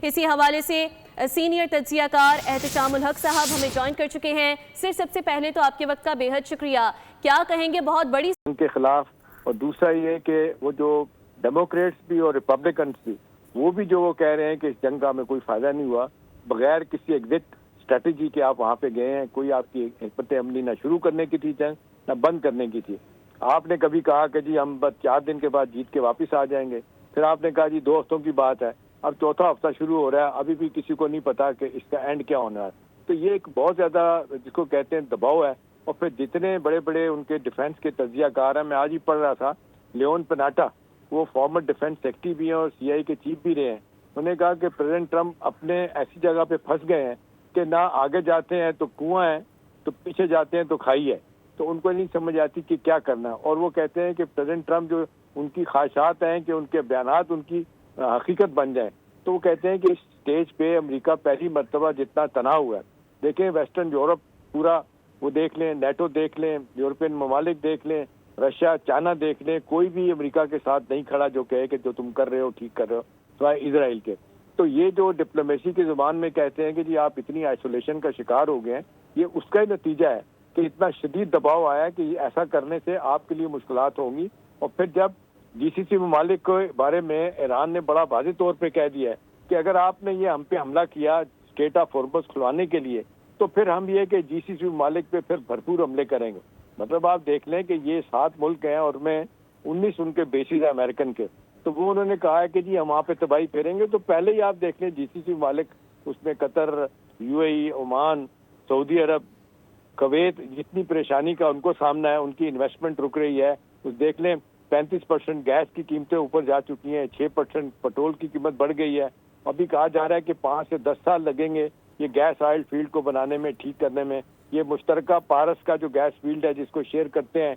اسی حوالے سے سینئر تجزیہ کار احتشام الحق صاحب ہمیں جوائن کر چکے ہیں۔ سر، سب سے پہلے تو آپ کے وقت کا بے حد شکریہ۔ کیا کہیں گے بہت بڑی ان کے خلاف، اور دوسرا یہ کہ وہ جو ڈیموکریٹس بھی اور ریپبلکنس بھی، وہ بھی جو وہ کہہ رہے ہیں کہ اس جنگ کا ہمیں کوئی فائدہ نہیں ہوا، بغیر کسی ایگزٹ اسٹریٹجی کے آپ وہاں پہ گئے ہیں۔ کوئی آپ کی حکمت عملی نہ شروع کرنے کی تھی جنگ، نہ بند کرنے کی تھی۔ آپ نے کبھی کہا کہ جی ہم بس 4 دن کے بعد جیت کے واپس آ جائیں گے، پھر آپ نے کہا جی 2 ہفتوں کی بات ہے، اب 4تھا ہفتہ شروع ہو رہا ہے، ابھی بھی کسی کو نہیں پتا کہ اس کا اینڈ کیا ہونا ہے۔ تو یہ ایک بہت زیادہ جس کو کہتے ہیں دباؤ ہے۔ اور پھر جتنے بڑے بڑے ان کے ڈیفنس کے تجزیہ کار ہیں، میں آج ہی پڑھ رہا تھا، لیون پناٹا، وہ فارمر ڈیفنس سیکرٹری بھی ہیں اور CIA کے چیف بھی رہے ہیں، انہوں نے کہا کہ پریزیڈنٹ ٹرمپ اپنے ایسی جگہ پہ پھنس گئے ہیں کہ نہ آگے جاتے ہیں تو کنواں ہے، تو پیچھے جاتے ہیں تو کھائی ہے، تو ان کو نہیں سمجھ آتی کہ کیا کرنا ہے۔ اور وہ کہتے ہیں کہ پریزیڈنٹ ٹرمپ جو ان کی خواہشات ہیں کہ ان کے بیانات ان کی حقیقت بن جائیں، تو وہ کہتے ہیں کہ اس سٹیج پہ امریکہ پہلی مرتبہ جتنا تنہا ہوا ہے، دیکھیں ویسٹرن یورپ پورا وہ دیکھ لیں، نیٹو دیکھ لیں، یورپین ممالک دیکھ لیں، رشیا، چائنا دیکھ لیں، کوئی بھی امریکہ کے ساتھ نہیں کھڑا جو کہے کہ جو تم کر رہے ہو ٹھیک کر رہے ہو، سوائے اسرائیل کے۔ تو یہ جو ڈپلومیسی کی زبان میں کہتے ہیں کہ جی آپ اتنی آئسولیشن کا شکار ہو گئے ہیں، یہ اس کا ہی نتیجہ ہے کہ اتنا شدید دباؤ آیا کہ ایسا کرنے سے آپ کے لیے مشکلات ہوں گی۔ اور پھر جب GCC ممالک کے بارے میں ایران نے بڑا واضح طور پہ کہہ دیا ہے کہ اگر آپ نے یہ ہم پہ حملہ کیا اسٹیٹ آف ہارمز کھلوانے کے لیے، تو پھر ہم یہ کہ GCC ممالک پہ پھر بھرپور حملے کریں گے۔ مطلب آپ دیکھ لیں کہ یہ 7 ملک ہیں اور میں 19 ان کے بیسز ہیں امریکن کے، تو وہ انہوں نے کہا ہے کہ جی ہم وہاں پہ تباہی پھیریں گے۔ تو پہلے ہی آپ دیکھ لیں GCC ممالک، اس میں قطر، UAE، عمان، سعودی عرب، کویت، جتنی پریشانی کا ان کو سامنا ہے، ان کی انویسٹمنٹ رک رہی ہے۔ اس دیکھ لیں 35% گیس کی قیمتیں اوپر جا چکی ہیں، 6% پیٹرول کی قیمت بڑھ گئی ہے، ابھی کہا جا رہا ہے کہ 5 سے 10 سال لگیں گے یہ گیس آئل فیلڈ کو بنانے میں، ٹھیک کرنے میں۔ یہ مشترکہ پارس کا جو گیس فیلڈ ہے جس کو شیئر کرتے ہیں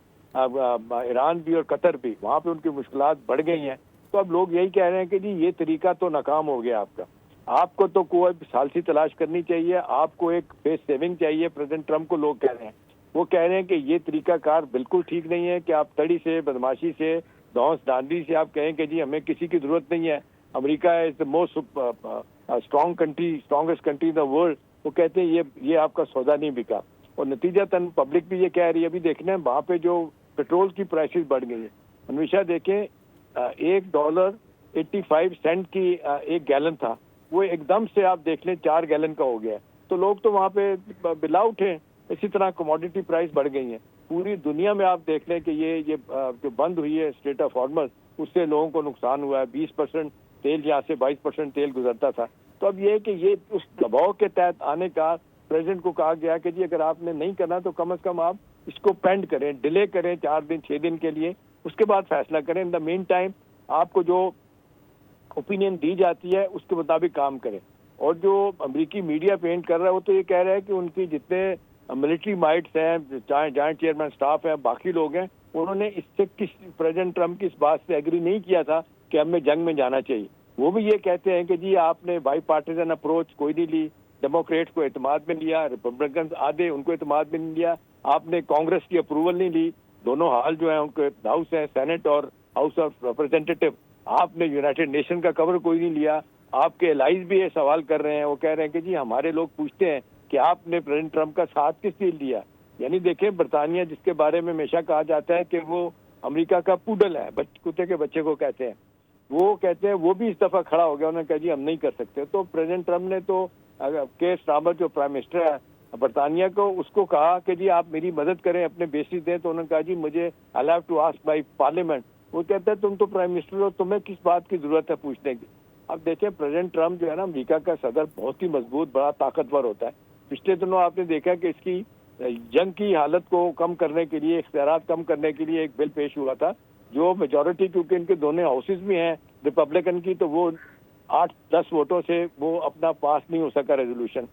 ایران بھی اور قطر بھی، وہاں پہ ان کی مشکلات بڑھ گئی ہیں۔ تو اب لوگ یہی کہہ رہے ہیں کہ جی یہ طریقہ تو ناکام ہو گیا آپ کا، آپ کو تو کوئی ثالثی تلاش کرنی چاہیے، آپ کو ایک فیس سیونگ چاہیے۔ پریزیڈنٹ ٹرمپ کو لوگ کہہ رہے ہیں، وہ کہہ رہے ہیں کہ یہ طریقہ کار بالکل ٹھیک نہیں ہے کہ آپ تڑی سے، بدماشی سے، دھونس دھاندلی سے آپ کہیں کہ جی ہمیں کسی کی ضرورت نہیں ہے، امریکہ is the most strong country, strongest country in the world. وہ کہتے ہیں یہ آپ کا سودا نہیں بکا، اور نتیجہ تن پبلک بھی یہ کہہ رہی ہے۔ ابھی دیکھنا ہے وہاں پہ جو پیٹرول کی پرائسز بڑھ گئی ہیں، ہمیشہ دیکھیں $1.85 کی ایک گیلن تھا، وہ ایک دم سے آپ دیکھ لیں 4 گیلن کا ہو گیا ہے۔ تو لوگ تو وہاں پہ بلا اٹھے۔ اسی طرح کموڈیٹی پرائس بڑھ گئی ہیں پوری دنیا میں۔ آپ دیکھ لیں کہ یہ جو بند ہوئی ہے اسٹریٹ آف ہارمز، اس سے لوگوں کو نقصان ہوا ہے۔ 20% تیل یہاں سے 22% تیل گزرتا تھا۔ تو اب یہ کہ یہ اس دباؤ کے تحت آنے کا پریزیڈنٹ کو کہا گیا کہ جی اگر آپ نے نہیں کرنا تو کم از کم آپ اس کو پینڈ کریں، ڈیلے کریں 4 دن 6 دن کے لیے، اس کے بعد فیصلہ کریں۔ ان دا مین ٹائم آپ کو جو اوپینین دی جاتی ہے اس کے مطابق کام کریں۔ اور جو امریکی میڈیا پینٹ کر رہا ہے وہ تو یہ کہہ رہا ہے کہ ان کی جتنے ملٹری مائٹس ہیں، جوائنٹ چیئرمین سٹاف ہیں، باقی لوگ ہیں، انہوں نے اس سے پریزیڈنٹ ٹرمپ کی اس بات سے ایگری نہیں کیا تھا کہ ہمیں جنگ میں جانا چاہیے۔ وہ بھی یہ کہتے ہیں کہ جی آپ نے بائی پارٹیزن اپروچ کوئی نہیں لی، ڈیموکریٹس کو اعتماد میں لیا، ریپبلکنز آدھے ان کو اعتماد میں نہیں لیا، آپ نے کانگریس کی اپروول نہیں لی، دونوں حال جو ہیں ان کے ہاؤس ہیں، سینٹ اور ہاؤس آف ریپرزینٹیٹو، آپ نے یونائٹڈ نیشن کا کور کوئی نہیں لیا۔ آپ کے الائز بھی یہ سوال کر رہے ہیں، وہ کہہ رہے ہیں کہ جی ہمارے لوگ پوچھتے ہیں کہ آپ نے پریزیڈنٹ ٹرمپ کا ساتھ کس لیے لیا۔ یعنی دیکھیں برطانیہ جس کے بارے میں ہمیشہ کہا جاتا ہے کہ وہ امریکہ کا پوڈل ہے، کتے کے بچے کو کہتے ہیں، وہ کہتے ہیں وہ بھی اس دفعہ کھڑا ہو گیا، انہوں نے کہا جی ہم نہیں کر سکتے۔ تو پریزیڈنٹ ٹرمپ نے تو کیئر سٹارمر جو پرائم منسٹر ہے برطانیہ کو، اس کو کہا کہ جی آپ میری مدد کریں، اپنے بیسز دیں، تو انہوں نے کہا جی مجھے I have to ask by parliament. وہ کہتا ہے تم تو پرائم منسٹر ہو، تمہیں کس بات کی ضرورت ہے پوچھنے کی۔ اب دیکھیں پریزیڈنٹ ٹرمپ جو ہے نا امریکہ کا صدر، بہت ہی مضبوط، بڑا طاقتور ہوتا ہے۔ پچھلے دنوں آپ نے دیکھا کہ اس کی جنگ کی حالت کو کم کرنے کے لیے، اختیارات کم کرنے کے لیے ایک بل پیش ہوا تھا، جو میجورٹی کیونکہ ان کے دونوں ہاؤسز میں ہیں ریپبلکن کی، تو وہ 8-10 ووٹوں سے وہ اپنا پاس نہیں ہو سکا ریزولوشن۔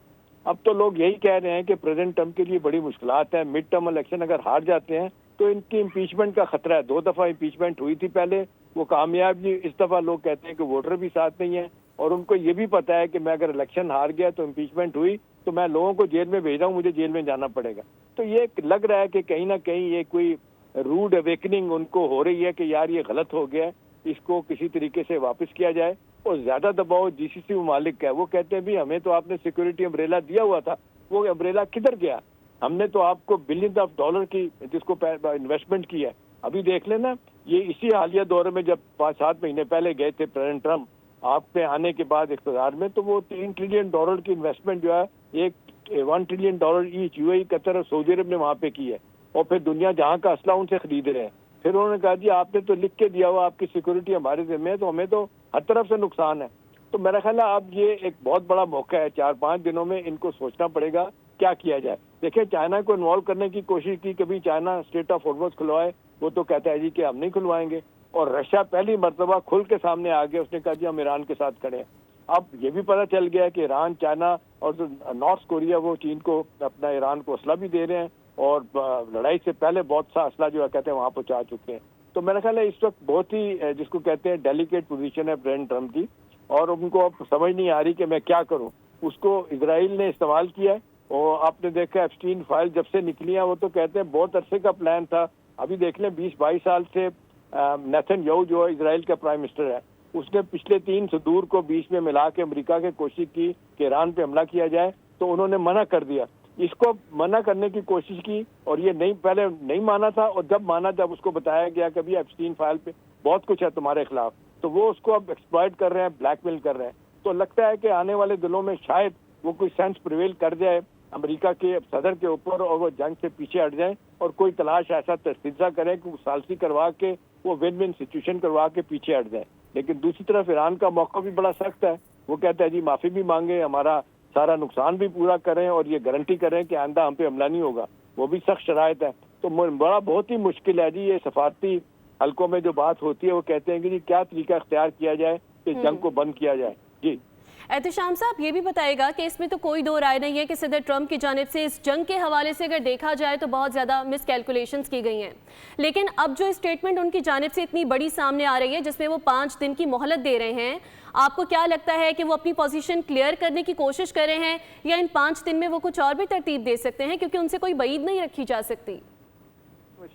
اب تو لوگ یہی کہہ رہے ہیں کہ پریزیڈنٹ ٹرمپ کے لیے بڑی مشکلات ہیں، مڈ ٹرم الیکشن اگر ہار جاتے ہیں تو ان کی امپیچمنٹ کا خطرہ ہے۔ 2 دفعہ امپیچمنٹ ہوئی تھی پہلے، وہ کامیاب نہیں۔ اس دفعہ لوگ کہتے ہیں کہ ووٹر بھی ساتھ نہیں ہیں، اور ان کو یہ بھی پتا ہے کہ میں اگر الیکشن ہار گیا تو امپیچمنٹ ہوئی تو میں لوگوں کو جیل میں بھیج رہا ہوں، مجھے جیل میں جانا پڑے گا۔ تو یہ لگ رہا ہے کہ کہیں نہ کہیں یہ کوئی روڈ اویکننگ ان کو ہو رہی ہے کہ یار یہ غلط ہو گیا ہے، اس کو کسی طریقے سے واپس کیا جائے۔ اور زیادہ دباؤ جی سی سی ممالک کا ہے. وہ کہتے ہیں بھی ہمیں تو آپ نے سیکورٹی امبریلا دیا ہوا تھا, وہ امبریلا کدھر گیا؟ ہم نے تو آپ کو بلین آف ڈالر کی جس کو انویسٹمنٹ کی ہے. ابھی دیکھ لینا, یہ اسی حالیہ دور میں جب 5-7 مہینے پہلے گئے تھے پریزیڈنٹ ٹرمپ آپ کے آنے کے بعد اقتدار میں, تو وہ $3 ٹریلین کی انویسٹمنٹ جو ہے $1 ٹریلین ایچ UAE, قطر اور سعودی عرب نے وہاں پہ کی ہے, اور پھر دنیا جہاں کا اسلحہ ان سے خرید رہے ہیں. پھر انہوں نے کہا جی آپ نے تو لکھ کے دیا ہوا آپ کی سیکورٹی ہمارے ذمہ ہے, تو ہمیں تو ہر طرف سے نقصان ہے. تو میرا خیال ہے اب یہ ایک بہت بڑا موقع ہے, 4-5 دنوں میں ان کو سوچنا پڑے گا کیا کیا جائے. دیکھیں چائنا کو انوالو کرنے کی کوشش کی, کبھی چائنا اسٹریٹ آف ہارمز کھلوائے, وہ تو کہتا ہے جی کہ ہم نہیں کھلوائیں گے, اور رشیا پہلی مرتبہ کھل کے سامنے آ گیا, اس نے کہا جی ہم ایران کے ساتھ کھڑے ہیں. اب یہ بھی پتہ چل گیا کہ ایران, چائنا اور نارتھ کوریا وہ چین کو اپنا ایران کو اسلحہ بھی دے رہے ہیں, اور لڑائی سے پہلے بہت سا اسلحہ جو ہے کہتے ہیں وہاں پہنچا چکے ہیں. تو میرا خیال ہے اس وقت بہت ہی جس کو کہتے ہیں ڈیلیکیٹ پوزیشن ہے پریزیڈنٹ ٹرمپ کی, اور ان کو اب سمجھ نہیں آ رہی کہ میں کیا کروں. اس کو اسرائیل نے استعمال کیا ہے, اور آپ نے دیکھا ایپسٹین فائل جب سے نکلی ہیں وہ تو کہتے ہیں بہت عرصے کا پلان تھا. ابھی دیکھ لیں 20-22 سال سے نیتن یاہو جو اسرائیل کا پرائم منسٹر ہے, اس نے پچھلے 3 صدور کو بیچ میں ملا کے امریکہ کی کوشش کی کہ ایران پہ حملہ کیا جائے, تو انہوں نے منع کر دیا. اس کو منع کرنے کی کوشش کی, اور یہ نہیں, پہلے نہیں مانا تھا, اور جب مانا جب اس کو بتایا گیا کہ ابھی ایپسٹین فائل پہ بہت کچھ ہے تمہارے خلاف, تو وہ اس کو اب ایکسپلائٹ کر رہے ہیں, بلیک میل کر رہے ہیں. تو لگتا ہے کہ آنے والے دنوں میں شاید وہ کوئی سینس پریویل کر جائے امریکہ کے صدر کے اوپر, اور وہ جنگ سے پیچھے ہٹ جائیں, اور کوئی تلاش ایسا تجزیہ کریں کہ وہ ثالثی کروا کے وہ ون ون سچویشن کروا کے پیچھے ہٹ جائیں. لیکن دوسری طرف ایران کا موقع بھی بڑا سخت ہے, وہ کہتا ہے جی معافی بھی مانگیں, ہمارا سارا نقصان بھی پورا کریں, اور یہ گارنٹی کریں کہ آئندہ ہم پہ حملہ نہیں ہوگا. وہ بھی سخت شرائط ہے. تو بہت ہی مشکل ہے جی یہ سفارتی حلقوں میں جو بات ہوتی ہے, وہ کہتے ہیں کہ جی کیا طریقہ اختیار کیا جائے کہ جنگ کو بند کیا جائے. جی احتشام صاحب یہ بھی بتائے گا کہ اس میں تو کوئی دو رائے نہیں ہے کہ صدر ٹرمپ کی جانب سے اس جنگ کے حوالے سے اگر دیکھا جائے تو بہت زیادہ مس کیلکولیشنز کی گئی ہیں, لیکن اب جو اسٹیٹمنٹ ان کی جانب سے اتنی بڑی سامنے آ رہی ہے جس میں وہ 5 دن کی مہلت دے رہے ہیں, آپ کو کیا لگتا ہے کہ وہ اپنی پوزیشن کلیئر کرنے کی کوشش کر رہے ہیں, یا ان 5 دن میں وہ کچھ اور بھی ترتیب دے سکتے ہیں, کیونکہ ان سے کوئی بعید نہیں رکھی جا سکتی؟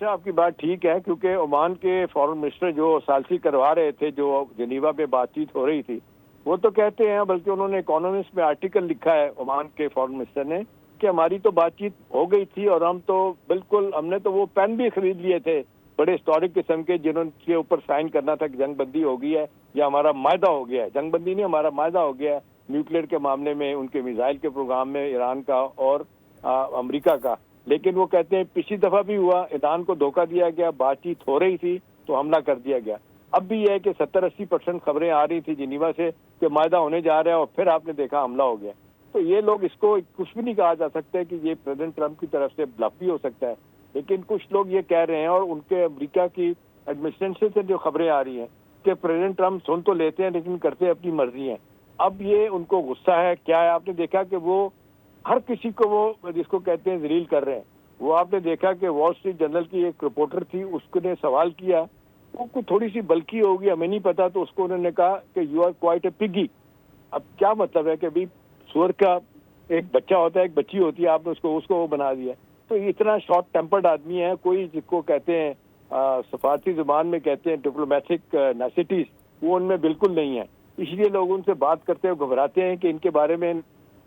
آپ کی بات ٹھیک ہے, کیونکہ عمان کے فارن منسٹر جو ثالثی کروا رہے تھے, جو جنیوا پہ بات چیت ہو رہی تھی, وہ تو کہتے ہیں, بلکہ انہوں نے اکانومسٹ میں آرٹیکل لکھا ہے عمان کے فارن منسٹر نے, کہ ہماری تو بات چیت ہو گئی تھی, اور ہم تو بالکل, ہم نے تو وہ پین بھی خرید لیے تھے بڑے ہسٹورک قسم کے, جنہوں کے اوپر سائن کرنا تھا کہ جنگ بندی ہو گئی ہے, یا ہمارا معاہدہ ہو گیا ہے. جنگ بندی نہیں, ہمارا معاہدہ ہو گیا ہے نیوکلیئر کے معاملے میں, ان کے میزائل کے پروگرام میں ایران کا اور امریکہ کا. لیکن وہ کہتے ہیں پچھلی دفعہ بھی ہوا, ایران کو دھوکہ دیا گیا, بات چیت ہو رہی تھی تو حملہ کر دیا گیا. اب بھی یہ ہے کہ 70-80% خبریں آ رہی تھی جنیوا سے کہ معاہدہ ہونے جا رہا ہے, اور پھر آپ نے دیکھا حملہ ہو گیا. تو یہ لوگ, اس کو کچھ بھی نہیں کہا جا سکتا کہ یہ پریزیڈنٹ ٹرمپ کی طرف سے بلف بھی ہو سکتا ہے, لیکن کچھ لوگ یہ کہہ رہے ہیں, اور ان کے امریکہ کی ایڈمنسٹریشن سے جو خبریں آ رہی ہیں کہ پریزیڈنٹ ٹرمپ سن تو لیتے ہیں لیکن کرتے اپنی مرضی ہیں. اب یہ ان کو غصہ ہے کیا ہے, آپ نے دیکھا کہ وہ ہر کسی کو وہ جس کو کہتے ہیں ذلیل کر رہے ہیں. وہ آپ نے دیکھا کہ وال اسٹریٹ جرنل کی ایک رپورٹر تھی, اس نے سوال کیا, وہ کوئی تھوڑی سی بلکی ہوگی ہمیں نہیں پتا, تو اس کو انہوں نے کہا کہ یو آر کوائٹ اے پگی. اب کیا مطلب ہے کہ بھی سور کا ایک بچہ ہوتا ہے, ایک بچی ہوتی ہے, آپ نے اس کو وہ بنا دیا. تو اتنا شارٹ ٹیمپرڈ آدمی ہے, کوئی جس کو کہتے ہیں سفارتی زبان میں کہتے ہیں ڈپلومیٹک نیسٹیز, وہ ان میں بالکل نہیں ہے. اس لیے لوگ ان سے بات کرتے ہوئے گھبراتے ہیں کہ ان کے بارے میں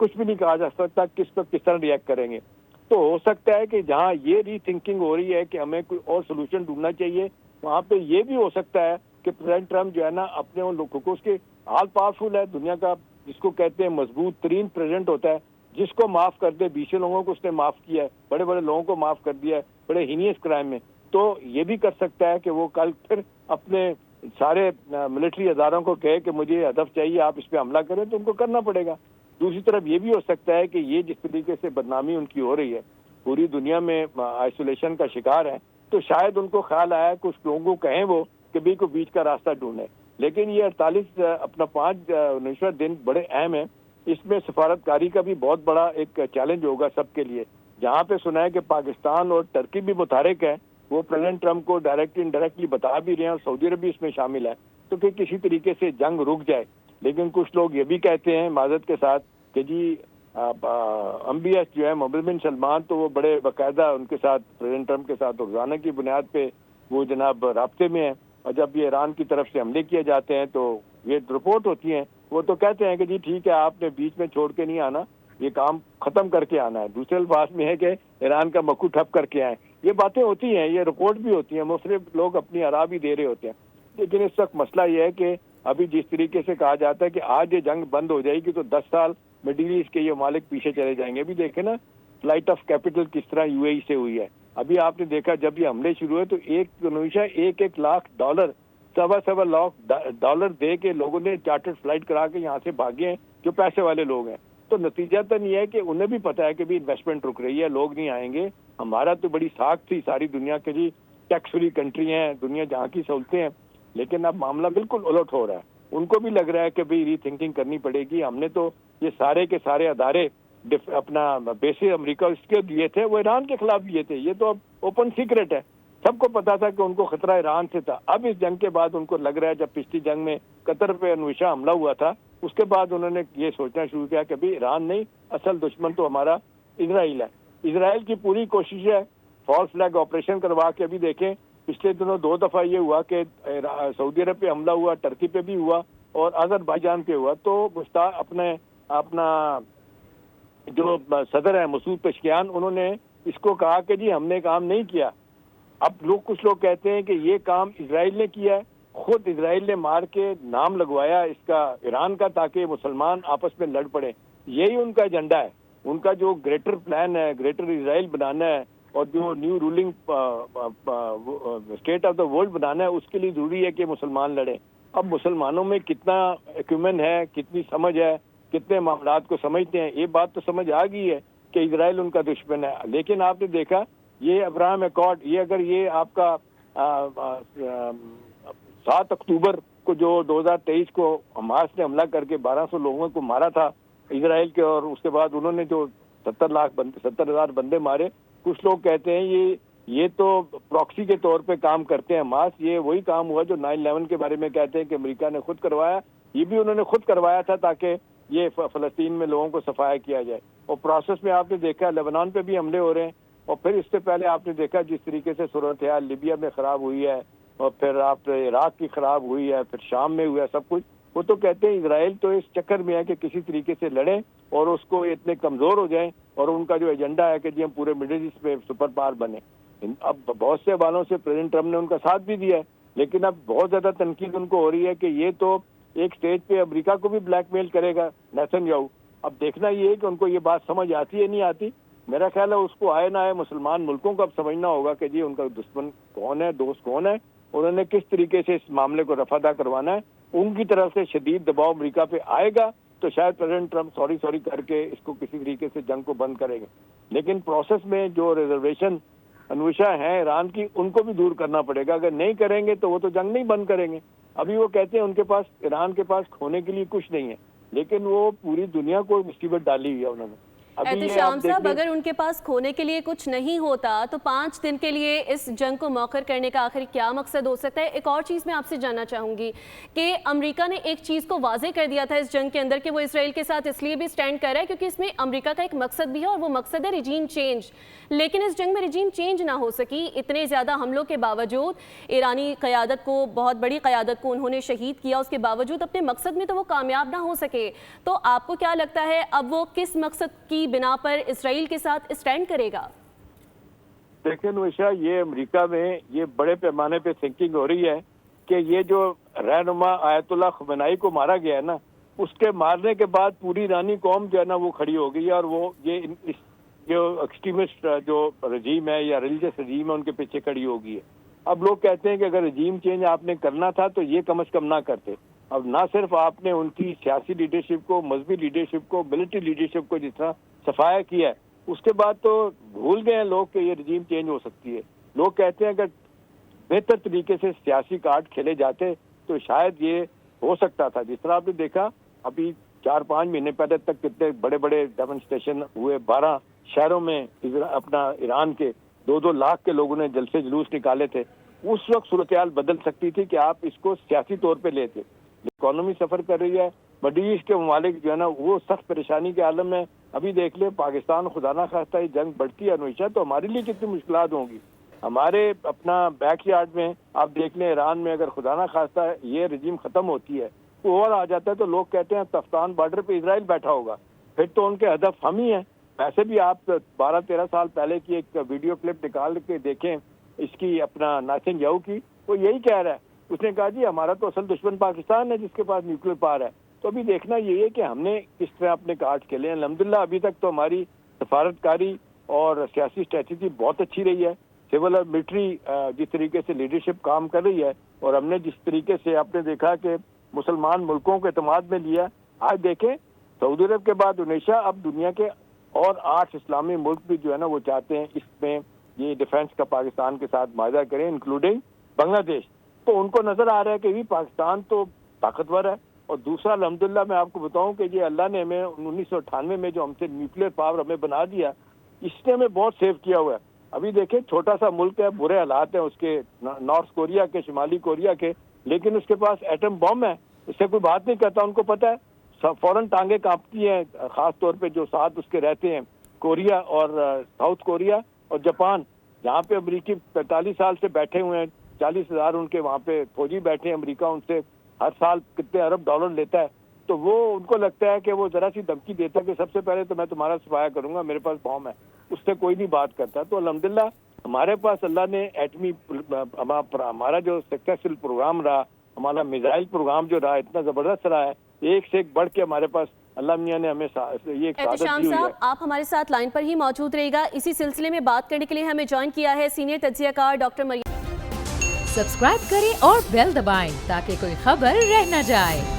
کچھ بھی نہیں کہا جا سکتا, کس پر کس طرح ریئیکٹ کریں گے. تو ہو سکتا ہے کہ جہاں یہ ری تھنکنگ ہو رہی ہے کہ ہمیں کوئی اور سولوشن ڈھونڈنا چاہیے, وہاں پہ یہ بھی ہو سکتا ہے کہ پریزیڈنٹ ٹرمپ جو ہے نا اپنے ان لوگوں کو, اس کے آل پاورفل ہے, دنیا کا جس کو کہتے ہیں مضبوط ترین پریزیڈنٹ ہوتا ہے, جس کو معاف کر دے, 20 لوگوں کو اس نے معاف کیا ہے, بڑے بڑے لوگوں کو معاف کر دیا ہے بڑے ہینیس کرائم میں. تو یہ بھی کر سکتا ہے کہ وہ کل پھر اپنے سارے ملٹری اداروں کو کہے کہ مجھے یہ ہدف چاہیے, آپ اس پہ حملہ کریں, تو ان کو کرنا پڑے گا. دوسری طرف یہ بھی ہو سکتا ہے کہ یہ جس طریقے سے بدنامی ان کی ہو رہی ہے, پوری دنیا میں آئسولیشن کا شکار ہے, تو شاید ان کو خیال آیا کچھ لوگوں کو کہیں وہ کہ بھی کو بیچ کا راستہ ڈھونڈیں. لیکن یہ 48 اپنا 19واں دن بڑے اہم ہیں. اس میں سفارتکاری کا بھی بہت بڑا ایک چیلنج ہوگا سب کے لیے. جہاں پہ سنا ہے کہ پاکستان اور ترکی بھی متحرک ہے, وہ پریزیڈنٹ ٹرمپ کو ڈائریکٹلی انڈائریکٹلی بتا بھی رہے ہیں, اور سعودی عرب بھی اس میں شامل ہے, تو کہ کسی طریقے سے جنگ رک جائے. لیکن کچھ لوگ یہ بھی کہتے ہیں معذرت کے ساتھ کہ جی MBS جو ہے محمد بن سلمان, تو وہ بڑے باقاعدہ ان کے ساتھ پریزیڈنٹ ٹرمپ کے ساتھ روزانہ کی بنیاد پہ وہ جناب رابطے میں ہیں, اور جب یہ ایران کی طرف سے حملے کیے جاتے ہیں تو یہ رپورٹ ہوتی ہیں وہ تو کہتے ہیں کہ جی ٹھیک ہے آپ نے بیچ میں چھوڑ کے نہیں آنا, یہ کام ختم کر کے آنا ہے. دوسرے الفاظ میں ہے کہ ایران کا مکو ٹھپ کر کے آئیں. یہ باتیں ہوتی ہیں, یہ رپورٹ بھی ہوتی ہیں, مختلف لوگ اپنی آراء بھی دے رہے ہوتے ہیں. لیکن اس وقت مسئلہ یہ ہے کہ ابھی جس طریقے سے کہا جاتا ہے کہ آج یہ جنگ بند ہو جائے گی تو 10 سال مڈل ایسٹ کے یہ ممالک پیچھے چلے جائیں گے. ابھی دیکھیں نا فلائٹ آف کیپٹل کس طرح یو اے ای سے ہوئی ہے. ابھی آپ نے دیکھا جب یہ حملے شروع ہوئے تو $1 لاکھ $1.25 لاکھ دے کے لوگوں نے چارٹرڈ فلائٹ کرا کے یہاں سے بھاگے ہیں جو پیسے والے لوگ ہیں. تو نتیجہ تو یہ ہے کہ انہیں بھی پتا ہے کہ بھی انویسٹمنٹ رک رہی ہے, لوگ نہیں آئیں گے. ہمارا تو بڑی ساکھ تھی ساری دنیا کے جی ٹیکس فری کنٹری ہیں, دنیا جہاں کی سہولتیں ہیں, لیکن اب معاملہ بالکل الٹ ہو رہا ہے. ان کو بھی لگ رہا ہے کہ بھی ری تھنکنگ کرنی پڑے گی. ہم نے تو یہ سارے کے سارے ادارے اپنا بیسے امریکہ اس کے دیے تھے, وہ ایران کے خلاف دیے تھے. یہ تو اب اوپن سیکرٹ ہے, سب کو پتا تھا کہ ان کو خطرہ ایران سے تھا. اب اس جنگ کے بعد ان کو لگ رہا ہے, جب پچھلی جنگ میں قطر پہ انوشا حملہ ہوا تھا اس کے بعد انہوں نے یہ سوچنا شروع کیا کہ بھی ایران نہیں, اصل دشمن تو ہمارا اسرائیل ہے. اسرائیل کی پوری کوشش ہے فالس فلیگ آپریشن کروا کے. ابھی دیکھیں پچھلے دنوں 2 دفعہ یہ ہوا کہ سعودی عرب پہ حملہ ہوا, ٹرکی پہ بھی ہوا اور آذربائیجان پہ ہوا. تو اپنا جو صدر ہے مسعود پشکیان, انہوں نے اس کو کہا کہ جی ہم نے کام نہیں کیا. اب کچھ لوگ کہتے ہیں کہ یہ کام اسرائیل نے کیا ہے, خود اسرائیل نے مار کے نام لگوایا اس کا ایران کا تاکہ مسلمان آپس میں لڑ پڑے. یہی ان کا ایجنڈا ہے. ان کا جو گریٹر پلان ہے, گریٹر اسرائیل بنانا ہے اور جو new ruling state of the world بنانا ہے, اس کے لیے ضروری ہے کہ مسلمان لڑیں. اب مسلمانوں میں کتنا ایکومن ہے, کتنی سمجھ ہے, کتنے معاملات کو سمجھتے ہیں, یہ بات تو سمجھ آ گئی ہے کہ اسرائیل ان کا دشمن ہے. لیکن آپ نے دیکھا یہ ابراہم ایکارڈ, یہ اگر یہ آپ کا 7 اکتوبر کو جو 2023 کو حماس نے حملہ کر کے 1200 لوگوں کو مارا تھا اسرائیل کے, اور اس کے بعد انہوں نے جو 70,000 بندے مارے, کچھ لوگ کہتے ہیں یہ تو پراکسی کے طور پہ کام کرتے ہیں حماس. یہ وہی کام ہوا جو 9/11 کے بارے میں کہتے ہیں کہ امریکہ نے خود کروایا. یہ بھی انہوں نے خود کروایا تھا تاکہ یہ فلسطین میں لوگوں کو صفایا کیا جائے. اور پروسیس میں آپ نے دیکھا لیبنان پہ بھی حملے ہو رہے ہیں, اور پھر اس سے پہلے آپ نے دیکھا جس طریقے سے صورتحال لیبیا میں خراب ہوئی ہے, اور پھر آپ عراق کی خراب ہوئی ہے, پھر شام میں ہوا ہے سب کچھ. وہ تو کہتے ہیں اسرائیل تو اس چکر میں ہے کہ کسی طریقے سے لڑیں اور اس کو اتنے کمزور ہو جائیں, اور ان کا جو ایجنڈا ہے کہ جی ہم پورے مڈل ایسٹ میں سپر پاور بنے. اب بہت سے حوالوں سے پریزیڈنٹ ٹرمپ نے ان کا ساتھ بھی دیا ہے, لیکن اب بہت زیادہ تنقید ان کو ہو رہی ہے کہ یہ تو ایک سٹیج پہ امریکہ کو بھی بلیک میل کرے گا نیتن یاہو. اب دیکھنا یہ ہے کہ ان کو یہ بات سمجھ آتی ہے نہیں آتی. میرا خیال ہے اس کو آئے نہ آئے مسلمان ملکوں کو اب سمجھنا ہوگا کہ جی ان کا دشمن کون ہے, دوست کون ہے, انہوں نے کس طریقے سے اس معاملے کو رفع دہ کروانا ہے. ان کی طرف سے شدید دباؤ امریکہ پہ آئے گا تو شاید پریزیڈنٹ ٹرمپ سوری کر کے اس کو کسی طریقے سے جنگ کو بند کرے گا. لیکن پروسیس میں جو ریزرویشن انوشا ہیں ایران کی, ان کو بھی دور کرنا پڑے گا. اگر نہیں کریں گے تو وہ تو جنگ نہیں بند کریں گے. ابھی وہ کہتے ہیں ان کے پاس, ایران کے پاس کھونے کے لیے کچھ نہیں ہے, لیکن وہ پوری دنیا کو مصیبت ڈالی ہوئی ہے انہوں نے. احتشام صاحب, اگر ان کے پاس کھونے کے لیے کچھ نہیں ہوتا تو 5 دن کے لیے اس جنگ کو مؤخر کرنے کا آخر کیا مقصد ہو سکتا ہے؟ ایک اور چیز میں آپ سے جاننا چاہوں گی کہ امریکہ نے ایک چیز کو واضح کر دیا تھا اس جنگ کے اندر کہ وہ اسرائیل کے ساتھ اس لیے بھی سٹینڈ کر رہا ہے کیونکہ اس میں امریکہ کا ایک مقصد بھی ہے, اور وہ مقصد ہے رجیم چینج. لیکن اس جنگ میں رجیم چینج نہ ہو سکی. اتنے زیادہ حملوں کے باوجود, ایرانی قیادت کو, بہت بڑی قیادت کو انہوں نے شہید کیا, اس کے باوجود اپنے مقصد میں تو وہ کامیاب نہ ہو سکے. تو آپ کو کیا لگتا ہے اب وہ کس مقصد کی بنا پر اسرائیل کے ساتھ اسٹینڈ کرے گا؟ دیکھیں نوشا, یہ امریکہ میں یہ بڑے پیمانے پہ تھنکنگ ہو رہی ہے کہ یہ جو رہنما آیت اللہ خمینائی کو مارا گیا ہے نا, اس کے مارنے کے بعد پوری ایرانی قوم جو ہے نا وہ کھڑی ہو گئی ہے, اور وہ یہ جو ایکسٹریمسٹ جو رجیم ہے یا ریلیجس رجیم ہے ان کے پیچھے کھڑی ہو گئی ہے. اب لوگ کہتے ہیں کہ اگر رجیم چینج آپ نے کرنا تھا تو یہ کم از کم نہ کرتے. اب نہ صرف آپ نے ان کی سیاسی لیڈرشپ کو, مذہبی لیڈرشپ کو, ملٹری لیڈرشپ کو جس طرح صفایا کیا ہے, اس کے بعد تو بھول گئے ہیں لوگ کہ یہ رجیم چینج ہو سکتی ہے. لوگ کہتے ہیں اگر بہتر طریقے سے سیاسی کارڈ کھیلے جاتے تو شاید یہ ہو سکتا تھا. جس طرح آپ نے دیکھا ابھی 4-5 مہینے پہلے تک کتنے بڑے بڑے ڈیمونسٹریشن ہوئے 12 شہروں میں اپنا ایران کے 2-2 لاکھ کے لوگوں نے جلسے جلوس نکالے تھے. اس وقت صورتحال بدل سکتی تھی کہ آپ اس کو سیاسی طور پہ لیتے. اکانومی سفر کر رہی ہے, مڈل ایسٹ کے ممالک جو ہے نا وہ سخت پریشانی کے عالم میں. ابھی دیکھ لیں پاکستان خدا نہ خواستہ یہ جنگ بڑھتی ہے نوشا تو ہمارے لیے کتنی مشکلات ہوں گی. ہمارے اپنا بیک یارڈ میں آپ دیکھ لیں ایران میں اگر خدا نہ خواستہ یہ رجیم ختم ہوتی ہے کوئی اور آ جاتا ہے تو لوگ کہتے ہیں تفتان بارڈر پہ اسرائیل بیٹھا ہوگا، پھر تو ان کے ہدف ہم ہی ہیں۔ ویسے بھی آپ 12-13 سال پہلے کی ایک ویڈیو کلپ نکال کے دیکھیں اس کی اپنا ناتن یاہو کی، وہ یہی کہہ رہا ہے، اس نے کہا جی ہمارا تو اصل دشمن پاکستان ہے جس کے پاس نیوکلیر پاور ہے۔ تو ابھی دیکھنا یہ ہے کہ ہم نے کس طرح اپنے کارڈ کھیلے ہیں۔ الحمدللہ ابھی تک تو ہماری سفارتکاری اور سیاسی اسٹریٹجی بہت اچھی رہی ہے، سول اور ملٹری جس طریقے سے لیڈرشپ کام کر رہی ہے، اور ہم نے جس طریقے سے آپ نے دیکھا کہ مسلمان ملکوں کے اعتماد میں لیا۔ آج دیکھیں سعودی عرب کے بعد انڈونیشیا، اب دنیا کے اور 8 اسلامی ملک بھی جو ہے نا وہ چاہتے ہیں اس میں یہ ڈیفنس کا پاکستان کے ساتھ معاہدہ کریں، انکلوڈنگ بنگلہ دیش۔ تو ان کو نظر آ رہا ہے کہ بھی پاکستان تو طاقتور ہے، اور دوسرا الحمدللہ میں آپ کو بتاؤں کہ یہ اللہ نے ہمیں 1998 میں جو ہم سے نیوکلیر پاور ہمیں بنا دیا، اس نے ہمیں بہت سیو کیا ہوا ہے۔ ابھی دیکھیں چھوٹا سا ملک ہے، برے حالات ہیں اس کے، نارتھ کوریا کے، شمالی کوریا کے، لیکن اس کے پاس ایٹم بم ہے، اس سے کوئی بات نہیں کرتا، ان کو پتہ ہے، فوراً ٹانگیں کانپتی ہیں، خاص طور پہ جو ساتھ اس کے رہتے ہیں کوریا اور ساؤتھ کوریا اور جاپان، جہاں پہ امریکی 45 سال سے بیٹھے ہوئے ہیں، 40,000 ان کے وہاں پہ فوجی بیٹھے ہیں، امریکہ ان سے ہر سال کتنے ارب ڈالر لیتا ہے، تو وہ ان کو لگتا ہے کہ وہ ذرا سی دھمکی دیتا ہے کہ سب سے پہلے تو میں تمہارا صفایا کروں گا، میرے پاس بم ہے، اس سے کوئی نہیں بات کرتا۔ تو الحمدللہ ہمارے پاس اللہ نے ایٹمی، ہمارا جو سکسیسفل پروگرام رہا، ہمارا میزائل پروگرام جو رہا اتنا زبردست رہا ہے، ایک سے ایک بڑھ کے ہمارے پاس اللہ میاں نے ہمیں یہ ایک سعادت احتشام دی ہوئی ہے۔ صاحب آپ ہمارے ساتھ لائن پر ہی موجود رہے گا، اسی سلسلے میں بات کرنے کے لیے ہمیں جوائن کیا ہے سینئر تجزیہ کار ڈاکٹر مریم۔ سبسکرائب کریں اور بیل دبائیں تاکہ کوئی خبر رہ نہ جائے۔